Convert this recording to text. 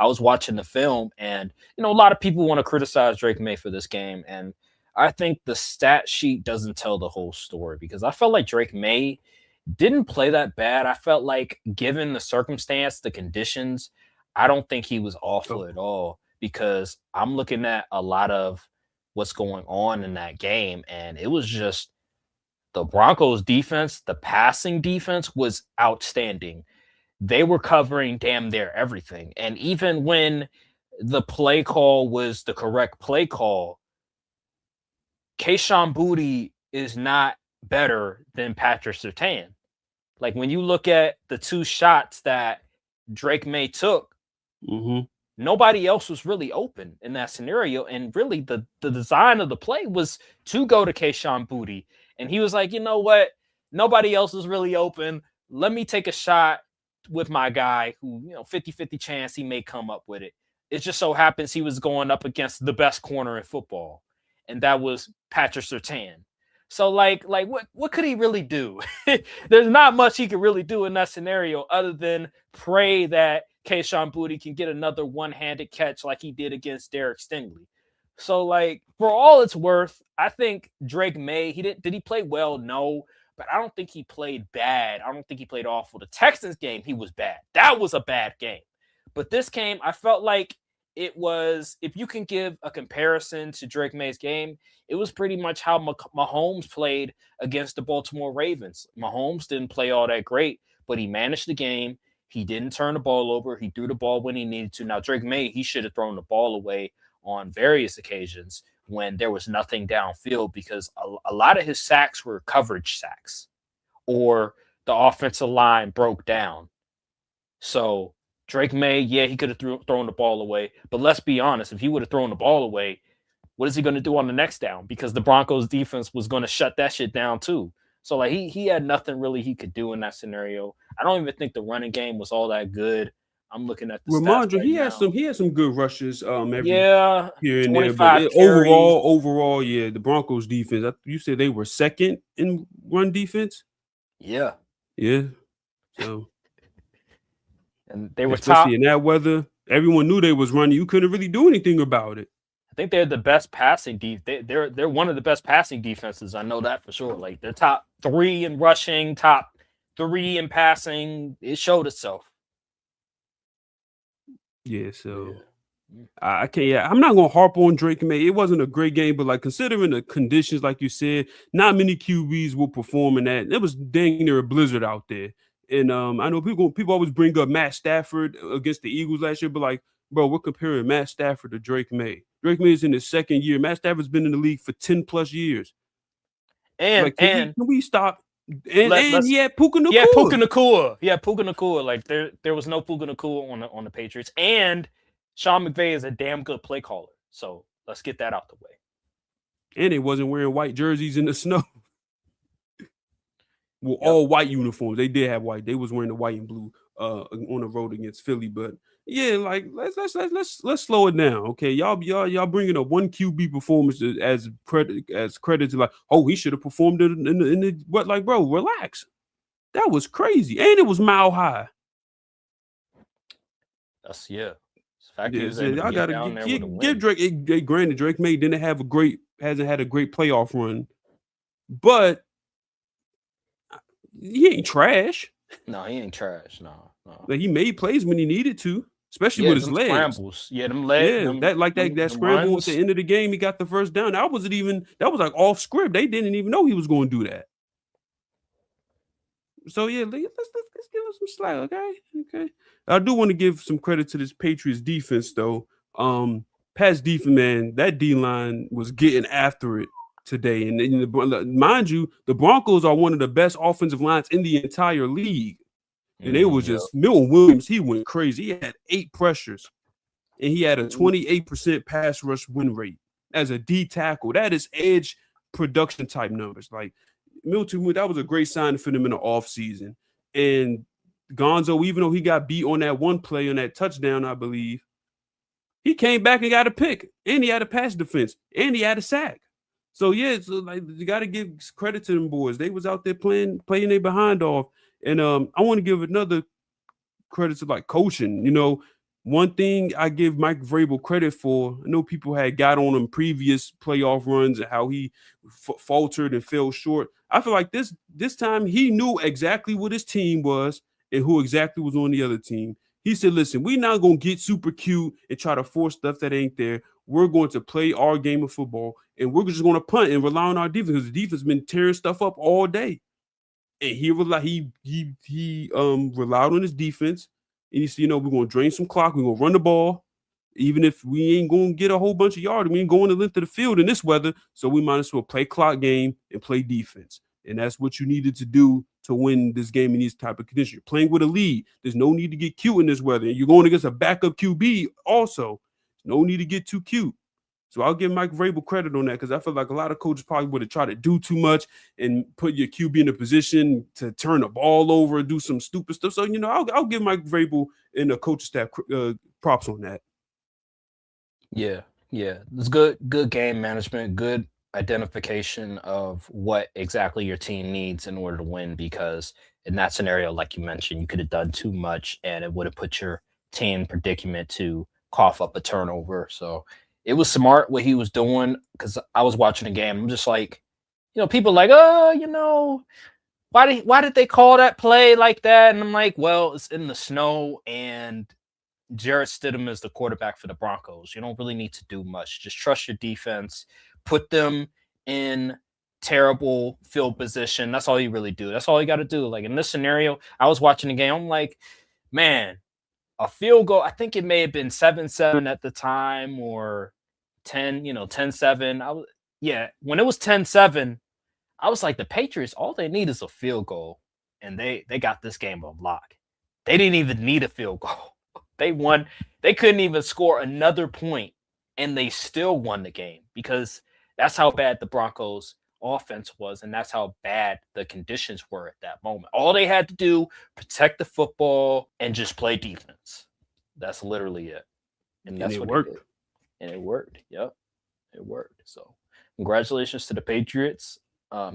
I was watching the film, and a lot of people want to criticize Drake May for this game, and I think the stat sheet doesn't tell the whole story because I felt like Drake May didn't play that bad. I felt like, given the circumstance, the conditions, I don't think he was awful Oh, at all because I'm looking at a lot of what's going on in that game, and it was just the Broncos defense, the passing defense was outstanding. They were covering damn near everything. And even when the play call was the correct play call, Kayshawn Booty is not better than Patrick Surtain. Like when you look at the two shots that Drake May took, mm-hmm. nobody else was really open in that scenario. And really, the design of the play was to go to Kayshawn Booty. And he was like, you know what? Nobody else is really open. Let me take a shot with my guy who, 50-50 chance he may come up with it. It just so happens he was going up against the best corner in football, and that was Patrick Surtain. So like what could he really do? There's not much he could really do in that scenario other than pray that Kayshawn Booty can get another one-handed catch like he did against Derek Stingley. So like for all it's worth, I think Drake May, did he play well? No, but I don't think he played bad. I don't think he played awful. The Texans game, he was bad. That was a bad game. But this game, I felt like it was, if you can give a comparison to Drake May's game, it was pretty much how Mahomes played against the Baltimore Ravens. Mahomes didn't play all that great, but he managed the game. He didn't turn the ball over. He threw the ball when he needed to. Now, Drake May, he should have thrown the ball away on various occasions when there was nothing downfield because a lot of his sacks were coverage sacks or the offensive line broke down. So Drake May, yeah, he could have thrown the ball away. But let's be honest, if he would have thrown the ball away, what is he going to do on the next down? Because the Broncos defense was going to shut that shit down too. So like he had nothing really he could do in that scenario. I don't even think the running game was all that good. I'm looking at the stats Ramondre, right now. he had some good rushes every Yeah, here and there, but 25 carries. overall, yeah, the Broncos defense. You said they were second in run defense. Yeah. Yeah, so And they were top. especially in that weather, everyone knew they was running. You couldn't really do anything about it. I think they're the best passing they're one of the best passing defenses. I know that for sure. Like they're top 3 in rushing, top 3 in passing. It showed itself. Yeah, so Yeah. I can't. Yeah, I'm not gonna harp on Drake May. It wasn't a great game, but like considering the conditions, like you said, not many QBs will perform in that. It was dang near a blizzard out there. And I know people always bring up Matt Stafford against the Eagles last year, but like, bro, we're comparing Matt Stafford to Drake May. Drake May is in his second year. Matt Stafford's been in the league for 10 plus years. And Like, can we stop? And let's he had Puka Nacua. yeah, Puka Nacua. Yeah, Puka Nacua. Like there was no Puka Nacua on the Patriots. And Sean McVay is a damn good play caller. So let's get that out the way. And they wasn't wearing white jerseys in the snow. Well, Yep. all white uniforms. They did have white. They was wearing the white and blue on the road against Philly. But yeah, like let's slow it down. Okay. Y'all bringing up one QB performance as credit to like, oh, he should have performed in the what, like, bro, relax. That was crazy. And it was mile high. That's yeah. The fact Yeah, he was able to I get gotta down there with a give win. Drake. Granted, Drake May hasn't had a great playoff run, but he ain't trash. No, he ain't trash. No. Like he made plays when he needed to, especially Yeah, with his them legs. scrambles. Yeah, them Yeah, that them scramble at runs. the end of the game, he got the first down. That was like off script. They didn't even know he was going to do that. So yeah, let's give him some slack, okay. I do want to give some credit to this Patriots defense though. Past defense, man, that D line was getting after it today, and mind you, the Broncos are one of the best offensive lines in the entire league. And it was just Milton Williams. He went crazy. He had 8 pressures, and he had a 28% pass rush win rate as a D tackle. That is edge production type numbers. Like Milton, that was a great sign for them in the offseason. And Gonzo, even though he got beat on that one play on that touchdown, I believe, he came back and got a pick, and he had a pass defense, and he had a sack. So yeah, like you got to give credit to them boys. They was out there playing their behind off. And I want to give another credit to like coaching. One thing I give Mike Vrabel credit for, I know people had got on him previous playoff runs and how he faltered and fell short. I feel like this time he knew exactly what his team was and who exactly was on the other team. He said, "Listen, we're not gonna get super cute and try to force stuff that ain't there. We're going to play our game of football, and we're just going to punt and rely on our defense because the defense has been tearing stuff up all day." And he relied on his defense, and he said, we're gonna drain some clock, we're gonna run the ball, even if we ain't gonna get a whole bunch of yards, we ain't going the length of the field in this weather, so we might as well play clock game and play defense. And that's what you needed to do to win this game in these type of conditions. You're playing with a lead. There's no need to get cute in this weather. And you're going against a backup QB also. There's no need to get too cute. So I'll give Mike Vrabel credit on that because I feel like a lot of coaches probably would have tried to do too much and put your QB in a position to turn the ball over and do some stupid stuff. So, I'll give Mike Vrabel and the coaching staff props on that. Yeah, yeah. It's good game management, good identification of what exactly your team needs in order to win. Because in that scenario, like you mentioned, you could have done too much and it would have put your team in predicament to cough up a turnover. So it was smart what he was doing because I was watching the game. I'm just like, people like, oh, why did they call that play like that? And I'm like, well, it's in the snow and Jarrett Stidham is the quarterback for the Broncos. You don't really need to do much. Just trust your defense, put them in terrible field position. That's all you really do. That's all you got to do. Like in this scenario, I was watching the game. I'm like, man, a field goal. I think it may have been 7-7 at the time or 10-7. Yeah, when it was 10-7, I was like, the Patriots, all they need is a field goal. And they got this game on lock. They didn't even need a field goal. They won. They couldn't even score another point, and they still won the game because that's how bad the Broncos' offense was, and that's how bad the conditions were at that moment. All they had to do, protect the football and just play defense. That's literally it, and And that's it what they worked. did, and it worked. Yep, it worked. So, congratulations to the Patriots.